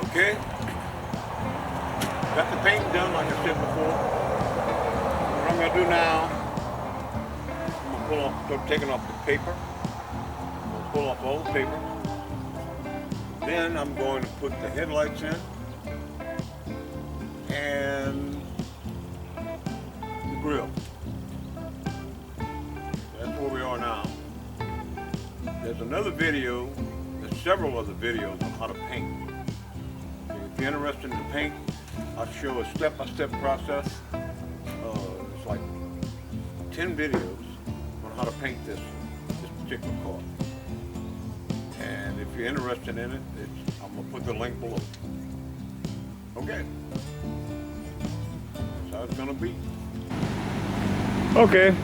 Okay, got the paint done like I said before. What I'm gonna do now, I'm gonna start taking off the paper. I'm gonna pull off all the paper. Then I'm going to put the headlights in and the grill. That's where we are now. There's another video, there's several other videos on how to paint. If you're interested in the paint, I'll show a step-by-step process. It's like 10 videos on how to paint this particular car. And if you're interested in it, I'm going to put the link below. Okay. That's how it's going to be. Okay.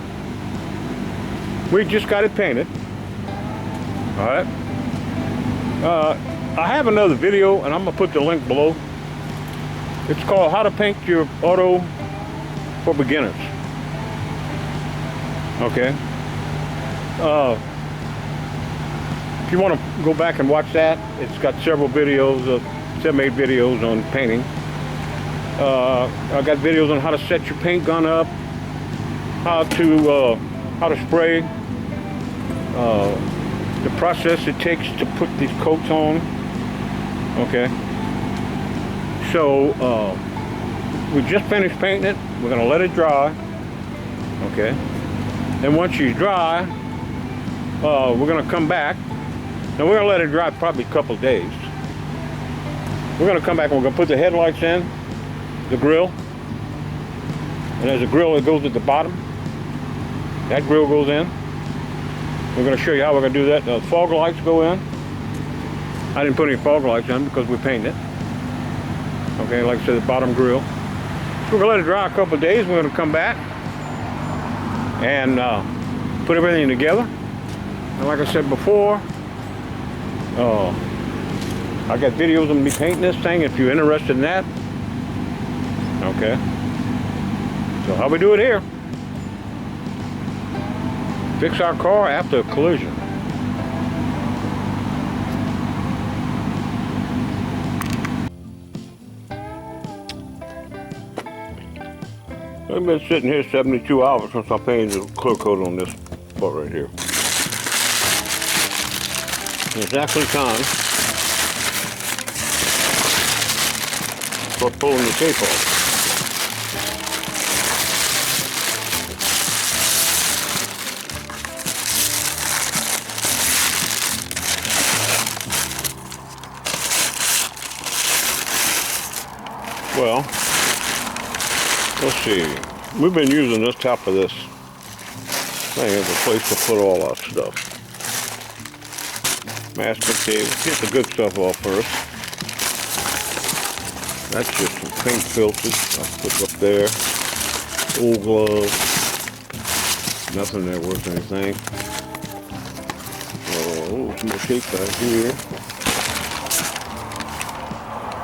We just got it painted. Alright. I have another video, and I'm going to put the link below. It's called How to Paint Your Auto for Beginners. Okay. If you want to go back and watch that, it's got several videos, 7-8 videos on painting. I got videos on how to set your paint gun up, how to spray, the process it takes to put these coats on. Okay. So we just finished painting it. We're gonna let it dry. Okay. And once she's dry, we're gonna come back. Now we're gonna let it dry probably a couple of days. We're gonna come back and we're gonna put the headlights in, the grill, and there's a grill that goes at the bottom. That grill goes in. We're gonna show you how we're gonna do that. The fog lights go in. I didn't put any fog lights in because we painted it. Okay, like I said, the bottom grill. So we're gonna let it dry a couple of days. We're gonna come back and put everything together. And like I said before, I got videos of me painting this thing if you're interested in that. Okay. So how we do it here. Fix our car after a collision. I've been sitting here 72 hours since I painted the clear coat on this part right here. It's actually time for pulling the tape off. Well, let's see. We've been using this top of this thing as a place to put all our stuff. Masking tape. Get the good stuff off first. That's just some paint filters I put up there. Old gloves. Nothing there worth anything. Oh, some more tape back here.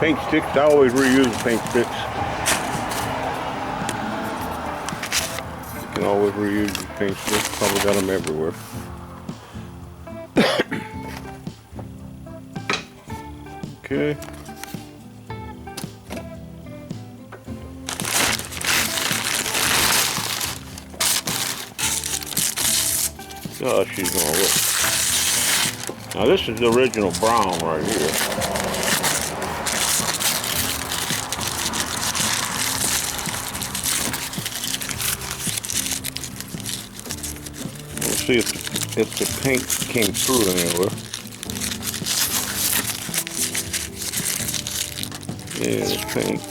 Paint sticks. I always reuse the paint sticks. You can always reuse the paint sticks. Probably got them everywhere. Okay. Oh, she's gonna look. Now this is the original brown right here. We'll see if the paint came through anywhere. Yeah, it's paint.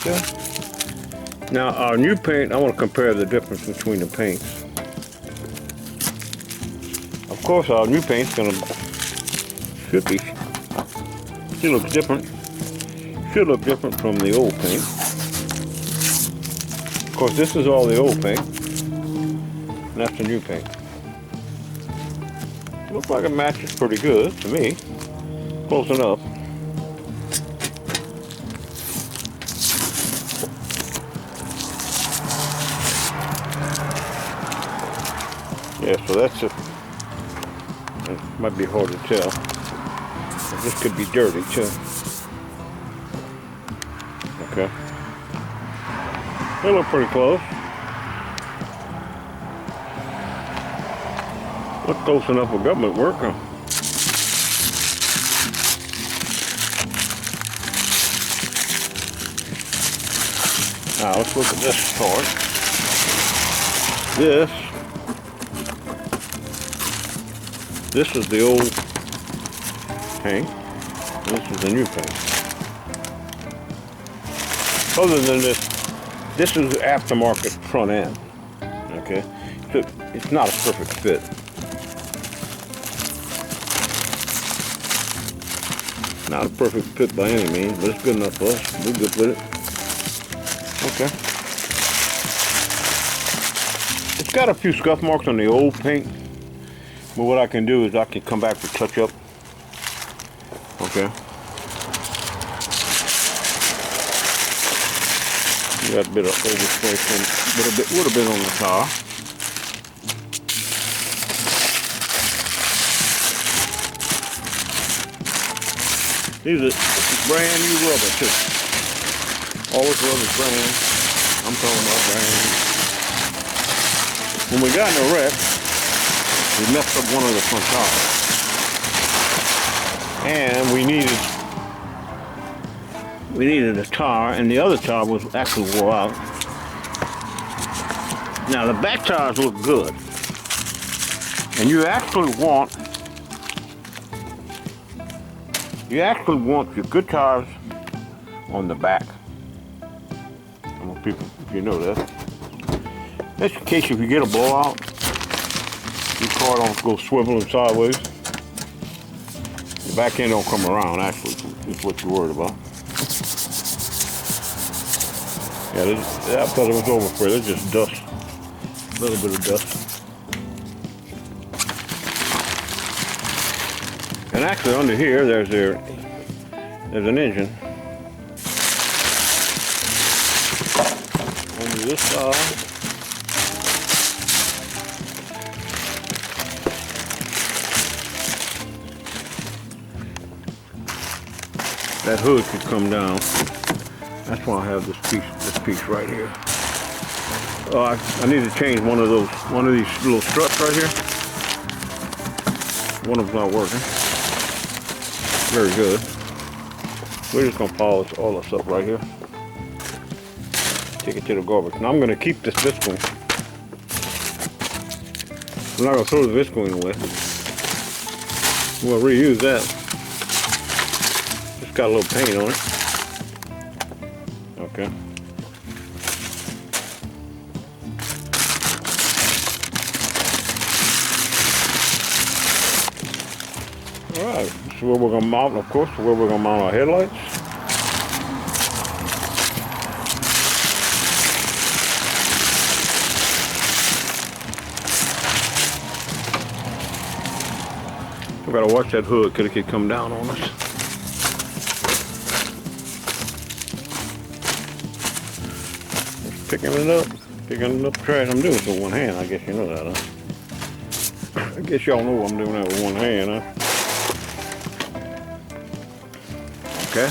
Okay. Now our new paint, I want to compare the difference between the paints. Of course our new paint's gonna should look different. Should look different from the old paint. Of course, this is all the old paint, and that's the new paint. Looks like it matches pretty good to me. Close enough. Yeah, so that's it. It might be hard to tell. This could be dirty too. Okay. They look pretty close. Look close enough for government work, huh? Now let's look at this part. This is the old paint. This is the new paint. Other than this is aftermarket front end. Okay, so it's not a perfect fit. Not a perfect fit by any means, but it's good enough for us. We're good with it. Okay. It's got a few scuff marks on the old paint, but what I can do is I can come back to touch up. Okay. Got a bit of overspray, would have been on the car. This is brand new rubber too. All this rubber's brand. I'm talking about brand new. When we got in a wreck, we messed up one of the front tires. And we needed a tire, and the other tire was actually wore out. Now the back tires look good. And you actually want your good tires on the back. I don't know people if you know that. That's in case if you get a blowout, your car don't go swiveling sideways. The back end don't come around, actually, is what you're worried about. Yeah, I thought it was overspray. There's just dust. A little bit of dust. And actually under here, there's an engine. Under this side. That hood could come down. That's why I have this piece right here. I need to change one of these little struts right here. One of them's not working. Very good. We're just gonna polish all this up right here. Take it to the garbage. Now I'm gonna keep this Viscone. I'm not gonna throw the Viscone away. We'll reuse that. Just got a little paint on it. Okay. Alright, this is where we're going to mount, of course, where we're going to mount our headlights. We got to watch that hood because it could come down on us. Picking it up trash. I'm doing it with one hand. I guess you know that, huh? I guess y'all know I'm doing that with one hand, huh? Okay.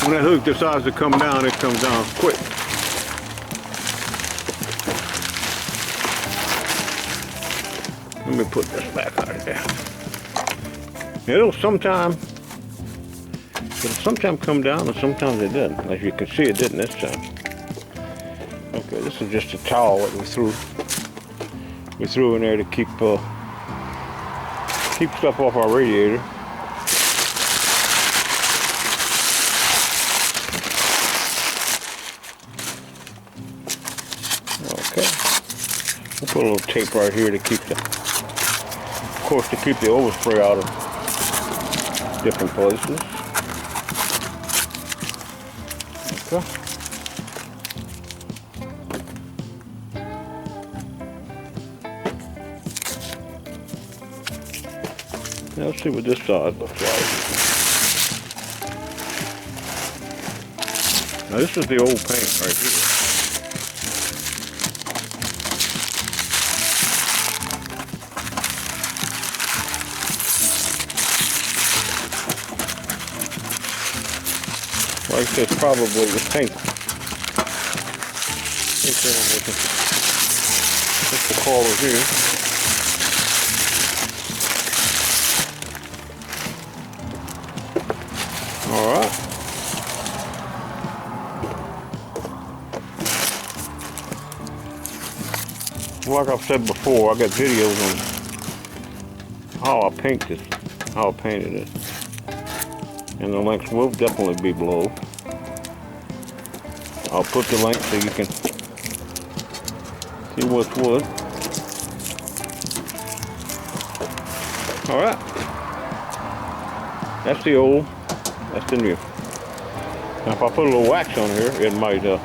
When that hook decides to come down, it comes down quick. Let me put this back out of there. It'll sometimes come down and sometimes it doesn't. As you can see, it didn't this time. Okay, this is just a towel that we threw in there to keep stuff off our radiator. Okay. We'll put a little tape right here to keep of course, to keep the overspray out of different places. Okay. Now let's see what this side looks like. Now this is the old paint right here. Like this, probably the paint. That's the color here. All right. Like I've said before, I got videos on how I paint this, how I painted it. And the links will definitely be below. I'll put the link so you can see what's what. All right. That's the old, that's the new. Now if I put a little wax on here, it might look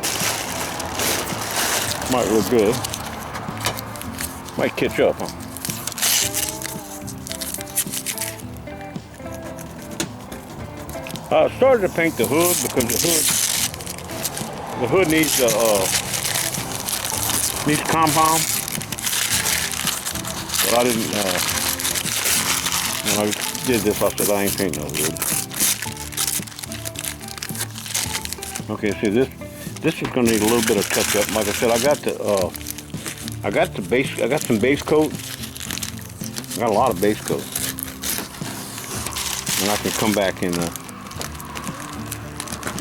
good. Might catch up, huh? I started to paint the hood because the hood needs compound. But I didn't. When I did this, I said I ain't painting no hood. Okay, see this is gonna need a little bit of touch up. Like I said, I got some base coat. I got a lot of base coat, and I can come back and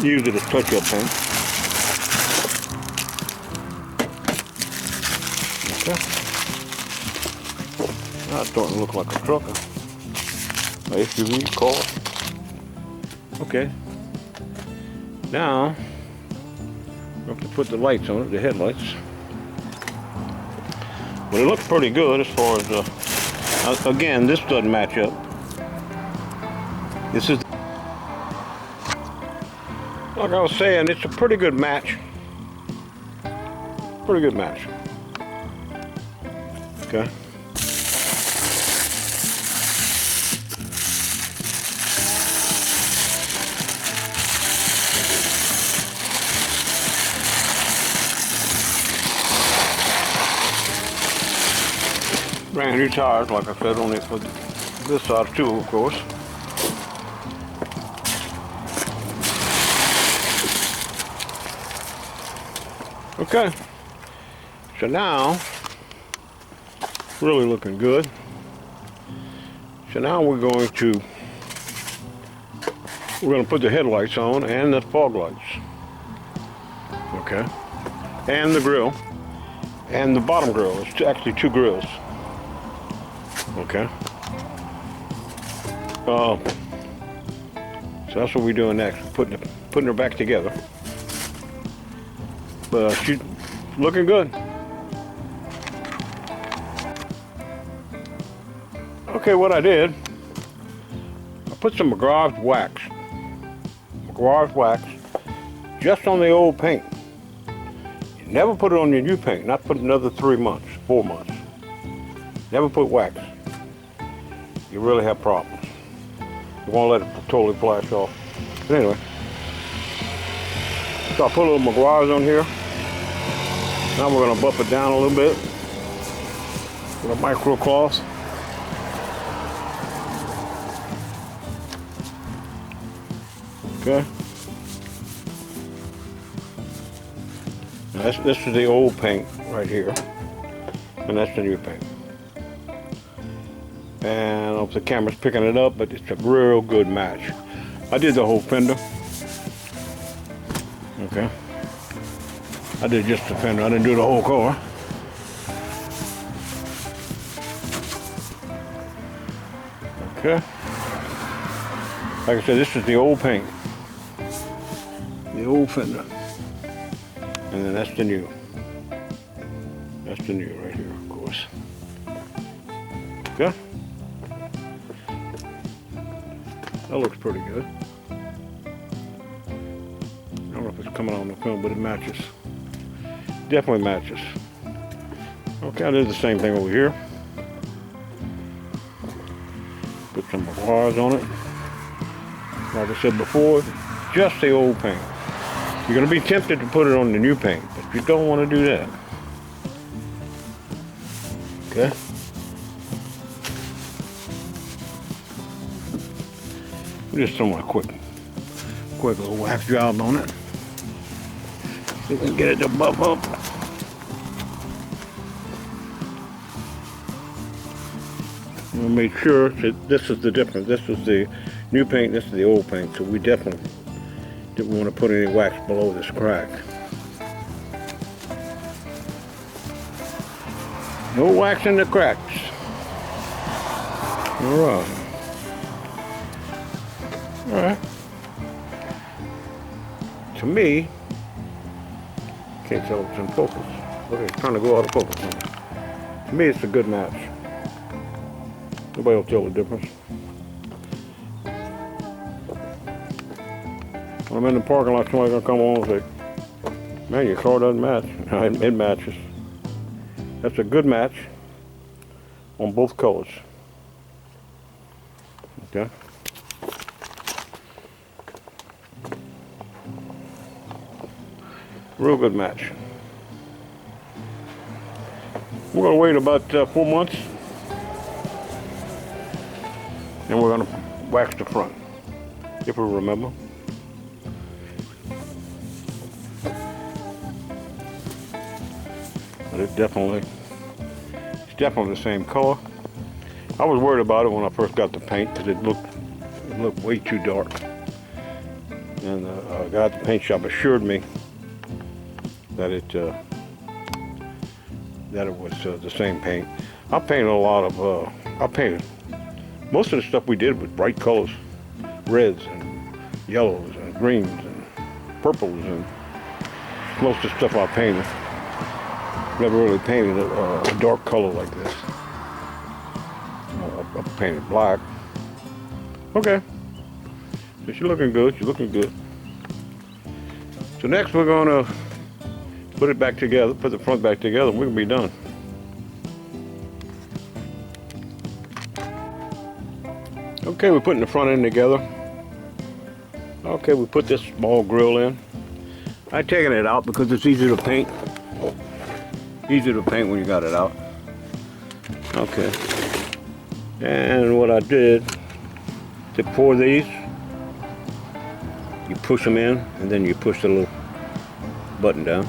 use it as touch-up paint. Okay. Now it's starting to look like a truck. A SUV car. Okay. Now we have to put the lights on it, the headlights. But it looks pretty good as far as again, this doesn't match up. This is, like I was saying, it's a pretty good match. Pretty good match. Okay. Brand new tires, like I said, only for this side too, of course. Okay, so now, really looking good. So now we're going to put the headlights on and the fog lights. Okay, and the grill, and the bottom grill. It's actually two grills. Okay. So that's what we're doing next. Putting her back together. But she's looking good. Okay, what I did, I put some McGraw's wax. McGraw's wax just on the old paint. You never put it on your new paint, not for another 3 months, 4 months. Never put wax. You really have problems. You won't let it totally flash off. But anyway, so I put a little McGraw's on here. Now we're going to buff it down a little bit with a micro cloth. Okay. Now this is the old paint right here, and that's the new paint. And I don't know if the camera's picking it up, but it's a real good match. I did the whole fender. Okay. I did just the fender. I didn't do the whole car. Okay. Like I said, this is the old paint. The old fender. And then that's the new. That's the new right here, of course. Okay. That looks pretty good. I don't know if it's coming on the film, but it matches. Definitely matches. Okay, I did the same thing over here. Put some bars on it. Like I said before, just the old paint. You're going to be tempted to put it on the new paint, but you don't want to do that. Okay. Just some quick little wax job on it. So we can get it to buff up. We'll make sure that this is the difference. This is the new paint, this is the old paint. So we definitely didn't want to put any wax below this crack. No wax in the cracks. Alright. Alright. To me, can't tell if it's in focus. Okay, it's trying to go out of focus. To me, it's a good match. Nobody will tell the difference. When I'm in the parking lot, somebody's gonna come along and say, "Man, your car doesn't match." It matches. That's a good match on both colors. Okay. Real good match. We're gonna wait about 4 months, and we're gonna wax the front, if we remember. But it's definitely the same color. I was worried about it when I first got the paint because it looked way too dark. And the guy at the paint shop assured me that it was the same paint. I painted a lot of. I painted most of the stuff we did with bright colors, reds and yellows and greens and purples, and most of the stuff I painted. Never really painted a dark color like this. I painted black. Okay. So she's looking good. She's looking good. So next we're gonna put it back together, put the front back together, and we're gonna be done. Okay, we're putting the front end together. Okay, we put this small grill in. I've taken it out because it's easy to paint. Easy to paint when you got it out. Okay. And what I did, to pour these, you push them in, and then you push the little button down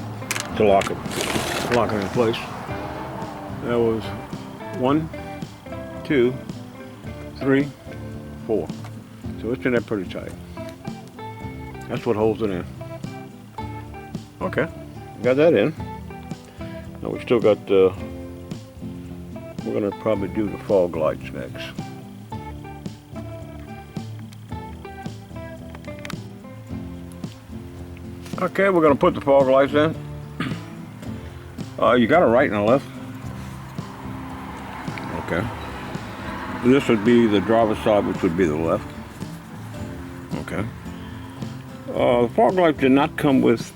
to lock it in place. That was 1, 2, 3, 4. So it's in there pretty tight. That's what holds it in. Okay, got that in. Now we still got, we're gonna probably do the fog lights next. Okay, we're gonna put the fog lights in. You got a right and a left. Okay. This would be the driver's side, which would be the left. Okay. The fog lights did not come with,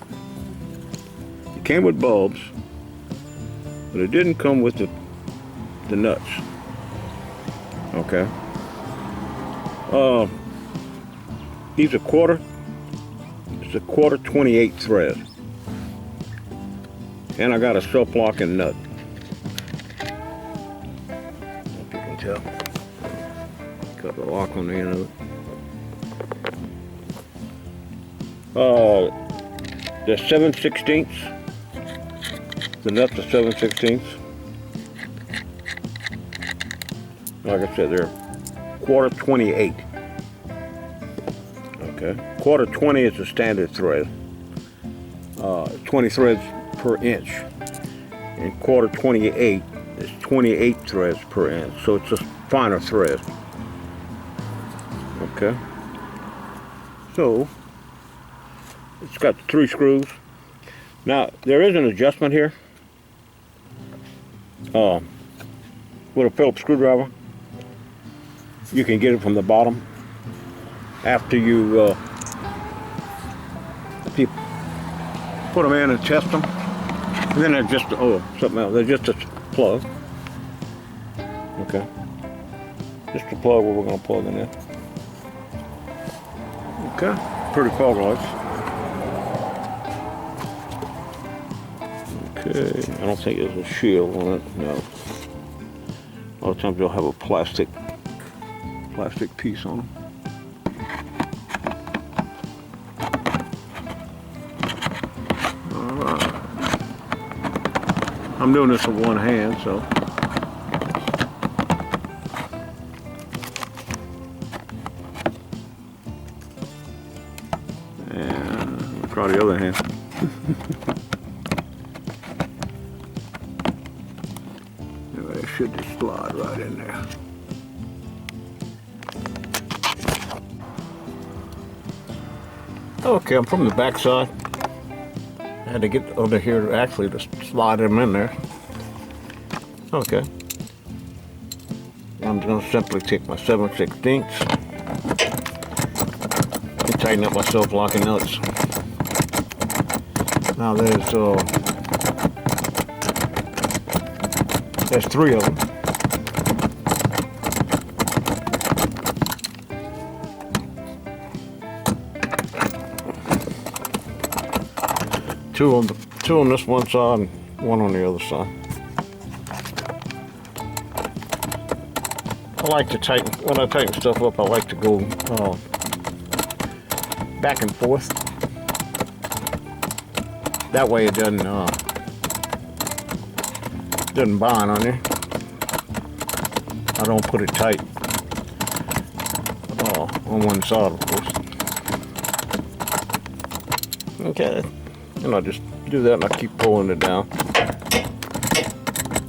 it came with bulbs, but it didn't come with the nuts. Okay. These are it's a quarter 28 thread. And I got a self-locking nut. If you can tell. Got the lock on the end of it. They're 7/16. The nuts are 7/16. Like I said, they're quarter 28. Okay. Quarter 20 is the standard thread. 20 threads per inch. And quarter 28 is 28 threads per inch. So it's a finer thread. Okay. So it's got 3 screws. Now there is an adjustment here. With a Phillips screwdriver, you can get it from the bottom. After you put them in and test them. And then they're just, oh, something else. They're just a plug. Okay. Just a plug where we're going to plug in there. Okay. Pretty fog lights. Okay. I don't think there's a shield on it. No. A lot of times they'll have a plastic piece on them. Alright. I'm doing this with one hand, so. And try the other hand. Anyway, it should just slide right in there. Okay, I'm from the back side. I had to get under here actually to slide them in there. Okay. I'm going to simply take my 7/16 and tighten up my self-locking nuts. Now there's 3 of them. Two on this one side and one on the other side. I like to tighten, when I tighten stuff up, I like to go back and forth. That way it doesn't bind on you. I don't put it tight on one side, of course. Okay. And I just do that and I keep pulling it down.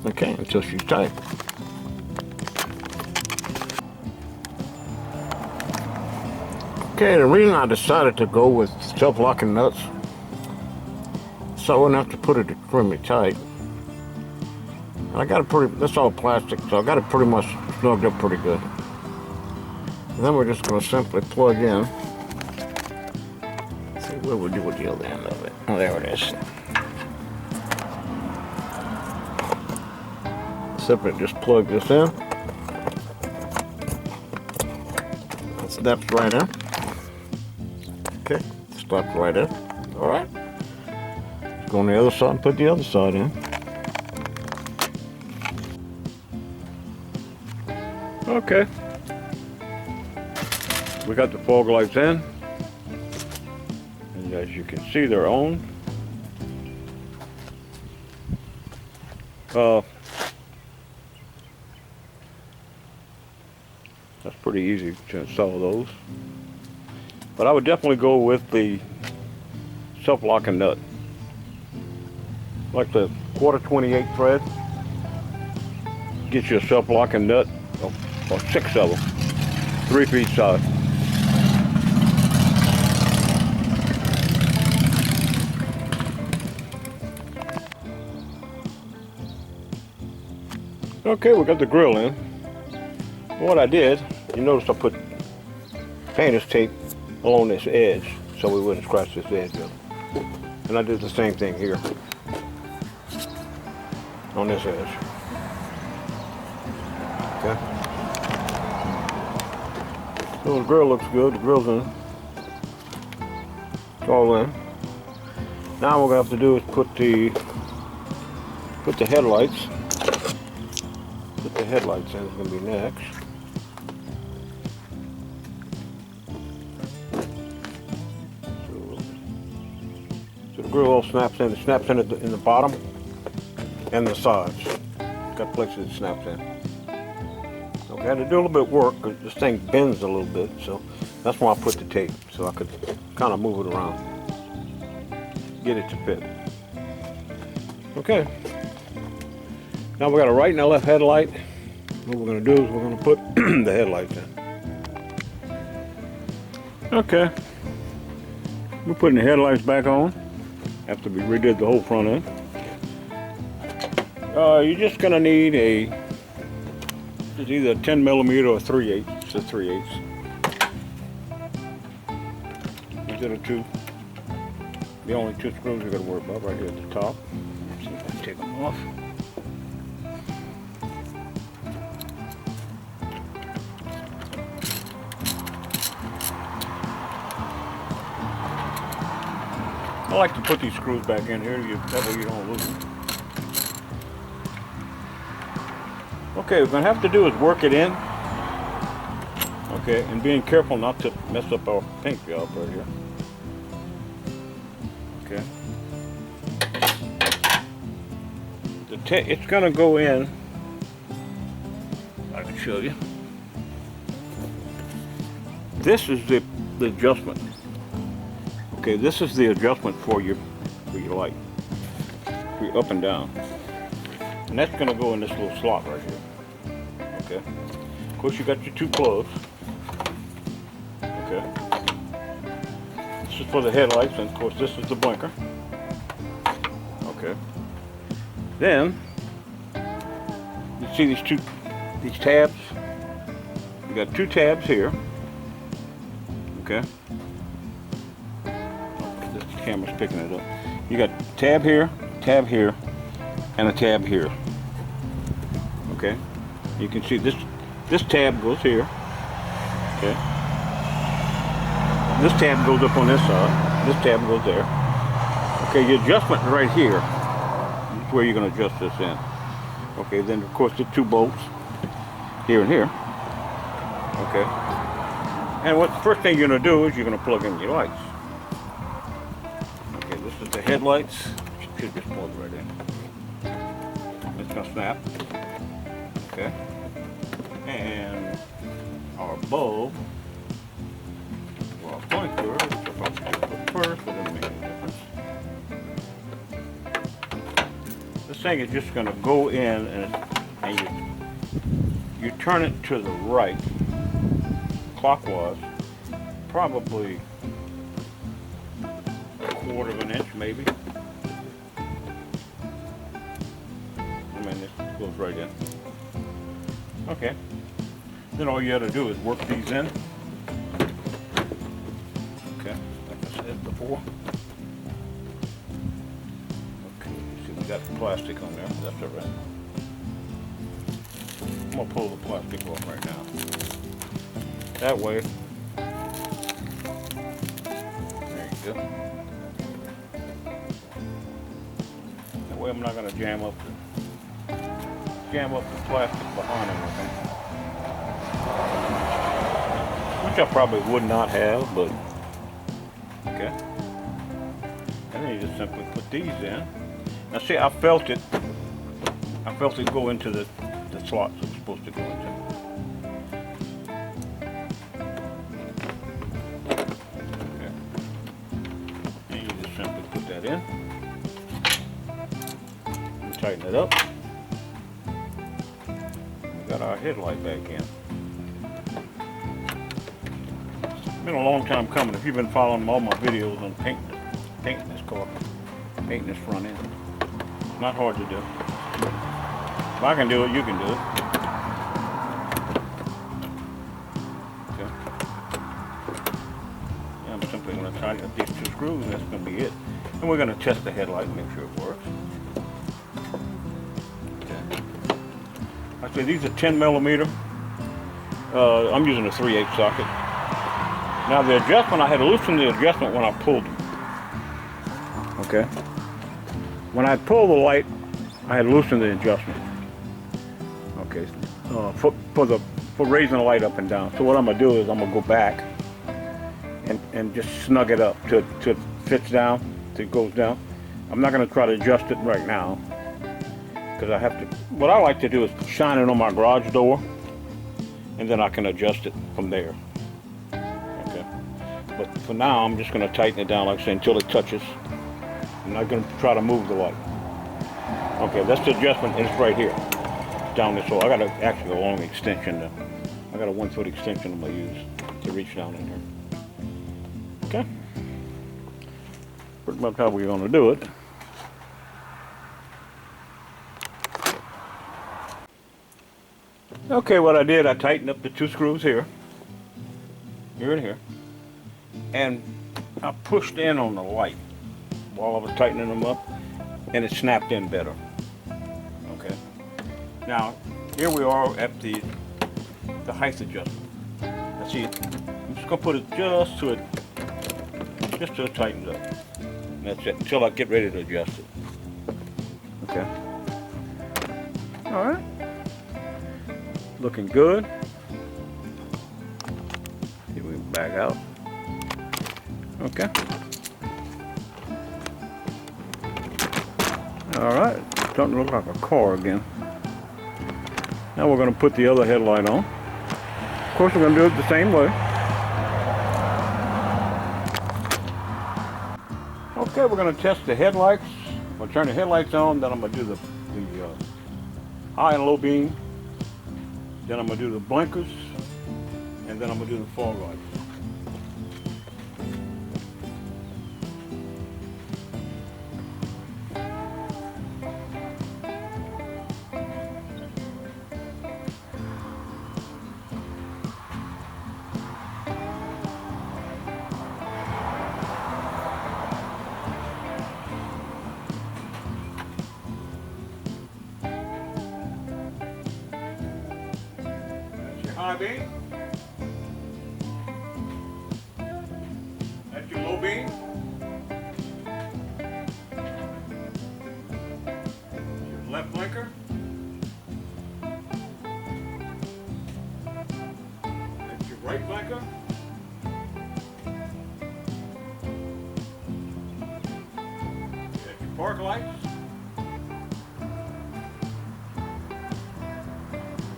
Okay, until she's tight. Okay, the reason I decided to go with self-locking nuts, so I wouldn't have to put it extremely tight. And I got it that's all plastic, so I got it pretty much snugged up pretty good. And then we're just going to simply plug in. Let's see what we do with the other end of it. Oh, there it is. Simply just plug this in. It snaps right in. Okay, snaps right in. All right. Let's go on the other side and put the other side in. Okay. We got the fog lights in. And as you can see, they're on. That's pretty easy to install those. But I would definitely go with the self-locking nut. Like the 1/4 28 thread. Get you a self-locking nut, or 6 of them, 3 for each side. Okay, we got the grill in. What I did, you notice I put painter's tape along this edge so we wouldn't scratch this edge up. And I did the same thing here on this edge. Okay. So the grill looks good, the grill's in. It's all in. Now what we're gonna have to do is put the headlights. Put the headlights in, it's gonna be next. So the grill all snaps in. It snaps in in the bottom and the sides. Got places it snaps in. Okay, I had to do a little bit of work because this thing bends a little bit, so that's why I put the tape, so I could kind of move it around, get it to fit. Okay. Now we got a right and a left headlight. What we're going to do is we're going to put the headlights in. Okay. We're putting the headlights back on after we redid the whole front end. You're just going to need it's either a 10mm or a 3/8. It's a 3/8. Instead of 2. the only two screws you're going to worry about right here at the top. Let's see if I can take them off. I like to put these screws back in here, that way you don't lose them. Okay, what we're going to have to do is work it in. Okay, and being careful not to mess up our paint job right here. Okay. It's going to go in. I can show you. This is the adjustment. Okay, this is the adjustment for your light, for your up and down, and that's going to go in this little slot right here. Okay. Of course, you got your two plugs. Okay. This is for the headlights, and of course, this is the blinker. Okay. Then you see these tabs. You got two tabs here. Okay. This camera's picking it up. You got tab here, and a tab here. Okay. You can see this tab goes here. Okay. This tab goes up on this side. This tab goes there. Okay, your adjustment right here is where you're going to adjust this in. Okay, then of course the two bolts here and here. Okay. And what the first thing you're going to do is you're going to plug in your lights. Okay, this is the headlights. Should just plug right in. It's going to snap. Okay. And our bulb. Well, blinker, which I'll probably put first, but it doesn't make any difference. This thing is just going to go in and you turn it to the right, clockwise, probably a quarter of an inch maybe. I mean, this goes right in. Okay. Then all you have to do is work these in. Okay, like I said before. Okay, see we got the plastic on there, that's all right. I'm gonna pull the plastic off right now. That way, there you go. That way I'm not gonna jam up the plastic behind anything. Which I probably would not have, but okay. And then you just simply put these in. Now see, I felt it go into the slots it's supposed to go into. Okay. And you just simply put that in. And tighten it up. We got our headlight back in. Been a long time coming. If you've been following all my videos on painting this car, painting this front end, not hard to do. If I can do it, you can do it. Okay. Yeah, I'm simply going to tighten up these two screws, and that's going to be it. And we're going to test the headlight and make sure it works. Okay. Like I say, these are 10 millimeter. I'm using a 3/8 socket. Now the adjustment, I had loosened the adjustment when I pulled them. Okay. When I pulled the light, I had loosened the adjustment. Okay. For raising the light up and down. So what I'm gonna do is I'm gonna go back and just snug it up till it fits down, till it goes down. I'm not gonna try to adjust it right now because I have to. What I like to do is shine it on my garage door, and then I can adjust it from there. But for now, I'm just going to tighten it down, like I say, until it touches. I'm not going to try to move the light. Okay, that's the adjustment, and it's right here, down this hole. I got actually a long extension. I got a 1 foot extension I'm going to use to reach down in here. Okay. Pretty much how we're going to do it. Okay, what I did, I tightened up the two screws here and here. And I pushed in on the light. while I was tightening them up, and it snapped in better. Okay. Now, here we are at the height adjustment. Now see, I'm just gonna put it just so it tightens up. And that's it, until I get ready to adjust it. Okay. All right. Looking good. See, we back out. Okay. All right, starting to look like a car again. Now we're going to put the other headlight on. Of course, we're going to do it the same way. Okay, we're going to test the headlights. We'll turn the headlights on, then I'm going to do the high and low beam. Then I'm going to do the blinkers, and then I'm going to do the fog lights. High beam. That's your low beam. Your left blinker. That's your right blinker. That's your park lights.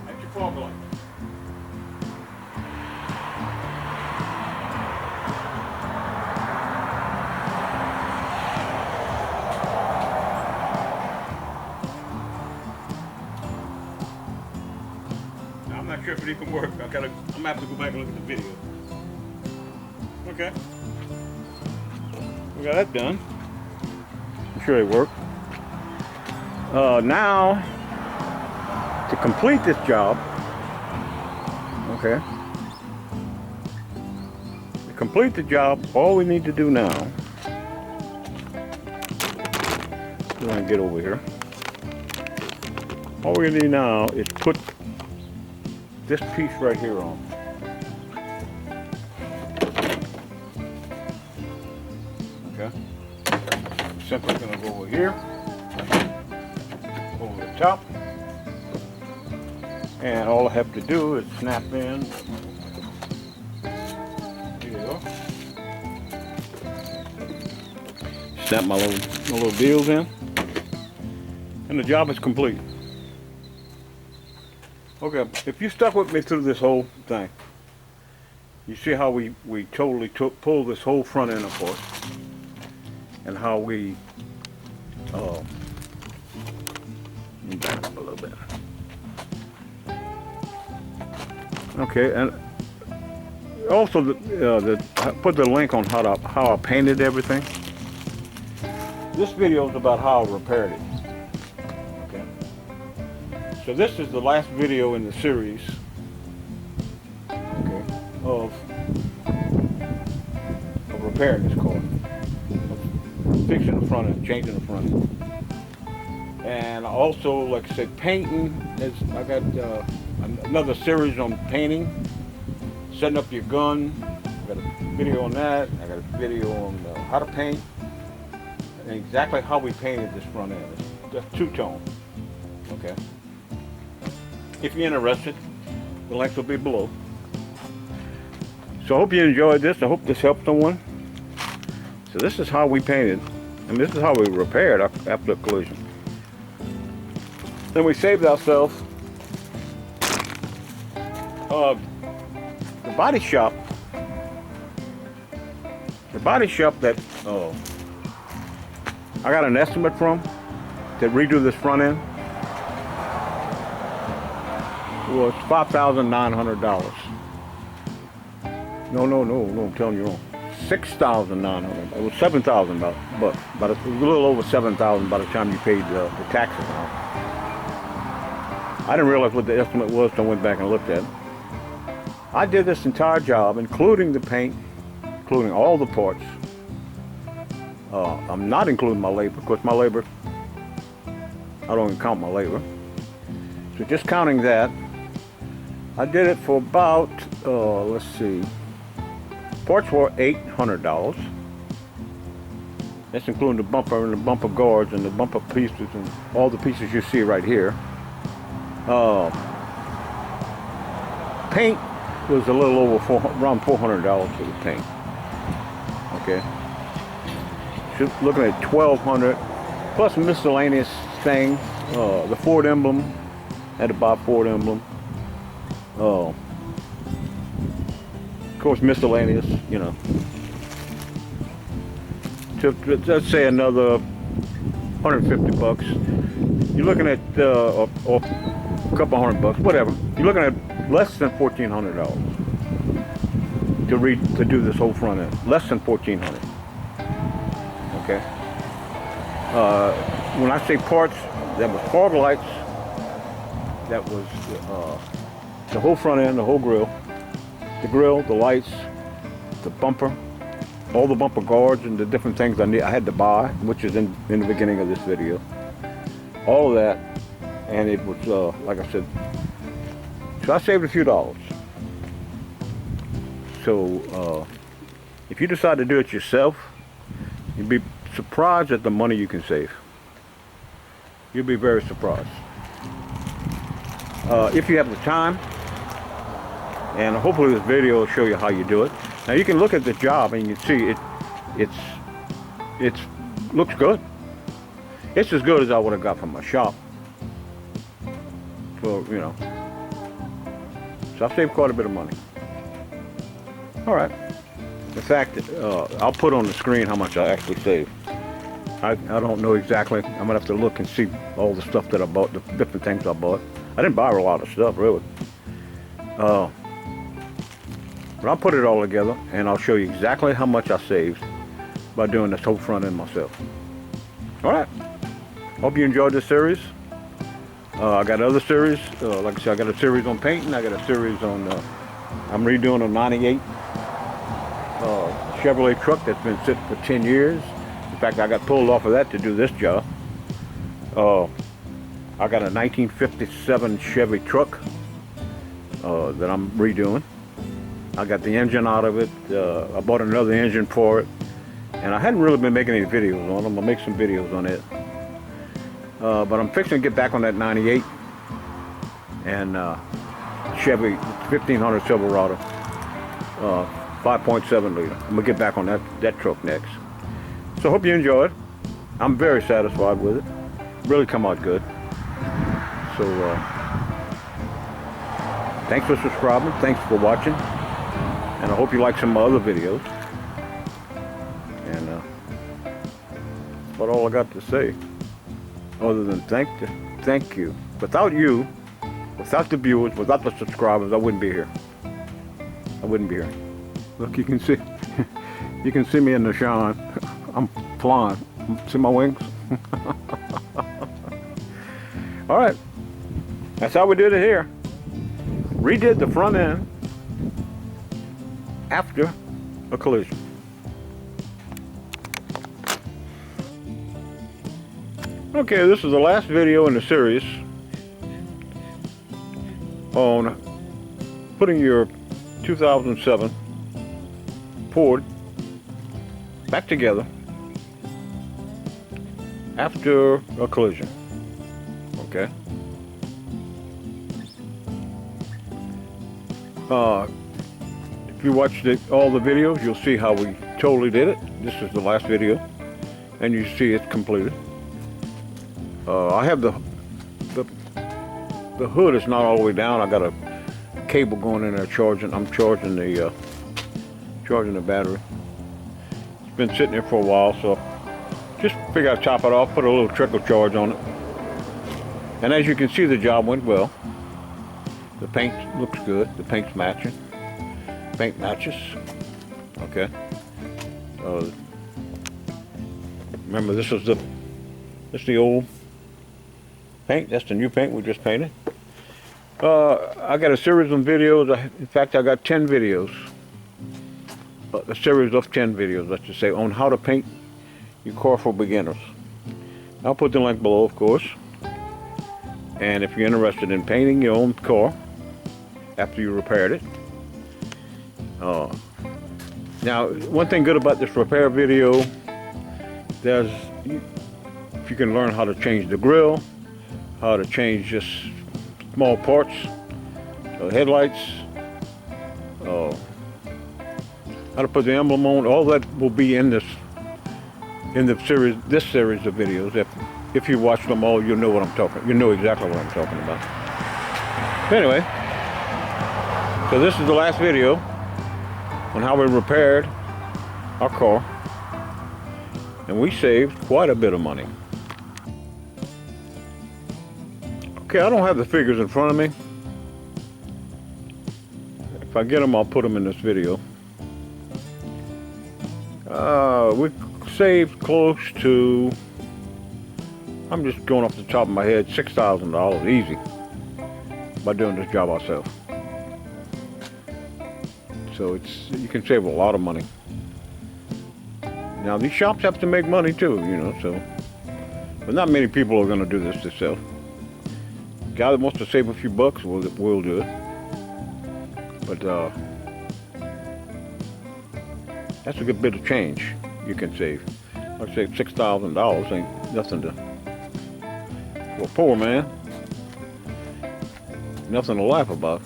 That's your fog lights. I'm not sure if it even worked. I'm gonna have to go back and look at the video. Okay. We got that done. I'm sure it worked. Now, to complete this job, okay, to complete the job, all we need to do now, we're gonna get over here. All we need now is put this piece right here on. Okay. Simply gonna go over here, over the top, and all I have to do is snap in. Here you go. Snap my little deals in, and the job is complete. Okay, if you stuck with me through this whole thing, you see how we totally pulled this whole front end apart, and how we let me back up a little bit. Okay, and also I put the link on how I painted everything. This video is about how I repaired it. So this is the last video in the series, okay, of repairing this car, of fixing the front end, changing the front end. And also, like I said, painting. I got another series on painting, setting up your gun. I got a video on that. I got a video on how to paint and exactly how we painted this front end. It's just two-tone, okay. If you're interested, the link will be below. So I hope you enjoyed this. I hope this helped someone. So this is how we painted, and this is how we repaired after the collision. Then we saved ourselves the body shop. The body shop that I got an estimate from to redo this front end was $5,900. No, I'm telling you wrong. $6,900. It was $7,000, but it was a little over $7,000 by the time you paid the taxes on it. I didn't realize what the estimate was until I went back and looked at it. I did this entire job, including the paint, including all the parts, I'm not including my labor, because my labor, I don't even count my labor. So just counting that, I did it for about, let's see, parts were $800. That's including the bumper and the bumper guards and the bumper pieces and all the pieces you see right here. Paint was a little over around $400 for the paint. Okay. So looking at $1,200 plus miscellaneous things. The Ford Emblem, had to buy Ford Emblem. Of course, miscellaneous, you know. Let's say another $150. You're looking at or a couple $100, whatever. You're looking at less than $1,400 to do this whole front end. Less than $1,400. Okay. When I say parts, that was fog lights. That was the whole front end, the whole grill, the lights, the bumper, all the bumper guards and the different things I had to buy, which is in the beginning of this video. All of that, and it was like I said, so I saved a few dollars. So if you decide to do it yourself, you'd be surprised at the money you can save. You'll be very surprised. If you have the time, and hopefully this video will show you how you do it. Now you can look at the job and you can see it looks good. It's as good as I would have got from my shop. So, you know, so I saved quite a bit of money. All right. In fact, I'll put on the screen how much I actually saved. I don't know exactly. I'm gonna have to look and see all the stuff that I bought, the different things I bought. I didn't buy a lot of stuff, really. But I'll put it all together and I'll show you exactly how much I saved by doing this whole front end myself. All right. Hope you enjoyed this series. I got other series. Like I said, I got a series on painting. I got a series on, I'm redoing a 98 Chevrolet truck that's been sitting for 10 years. In fact, I got pulled off of that to do this job. I got a 1957 Chevy truck that I'm redoing. I got the engine out of it. I bought another engine for it. And I hadn't really been making any videos on them. I'll make some videos on it. But I'm fixing to get back on that 98 and Chevy 1500 Silverado 5.7 liter. I'm gonna get back on that truck next. So hope you enjoyed. I'm very satisfied with it. Really come out good. So thanks for subscribing. Thanks for watching. And I hope you like some of my other videos. And that's about all I got to say. Other than thank you. Without you, without the viewers, without the subscribers, I wouldn't be here. I wouldn't be here. Look, you can see, you can see me in the shine. I'm flying. See my wings? All right. That's how we did it here. Redid the front end after a collision. Okay, this is the last video in the series on putting your 2007 Ford back together after a collision. Okay. If you watched all the videos, you'll see how we totally did it. This is the last video, and you see it's completed. I have the hood is not all the way down. I got a cable going in there charging. I'm charging the battery. It's been sitting there for a while, so just figure I'd chop it off, put a little trickle charge on it. And as you can see, the job went well. The paint looks good. The paint's matching. Paint matches. Okay. Remember, this is the old paint. That's the new paint we just painted. I got a series of videos. In fact, I got 10 videos. A series of 10 videos, let's just say, on how to paint your car for beginners. I'll put the link below, of course. And if you're interested in painting your own car after you repaired it. Now, one thing good about this repair video, if you can learn how to change the grill, how to change just small parts, headlights, how to put the emblem on, all that will be in this series of videos. If you watch them all, you'll know what I'm talking. You know exactly what I'm talking about. Anyway, so this is the last video on how we repaired our car, and we saved quite a bit of money. Okay, I don't have the figures in front of me. If I get them, I'll put them in this video. We saved close to, I'm just going off the top of my head, $6,000 easy by doing this job ourselves. So you can save a lot of money. Now these shops have to make money too, you know, but not many people are going to do this themselves. The guy that wants to save a few bucks will do it. But that's a good bit of change you can save. I'd say $6,000 ain't nothing to, for a poor man, nothing to laugh about.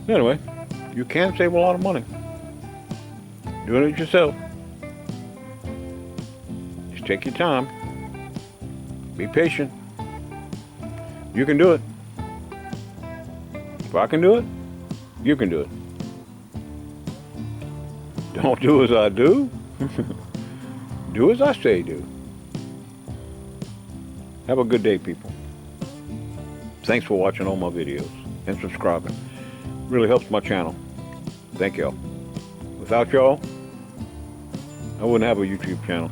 Anyway, you can save a lot of money doing it yourself. Just take your time. Be patient. You can do it. If I can do it, you can do it. Don't do as I do. Do as I say do. Have a good day, people. Thanks for watching all my videos and subscribing. Really helps my channel. Thank y'all. Without y'all, I wouldn't have a YouTube channel.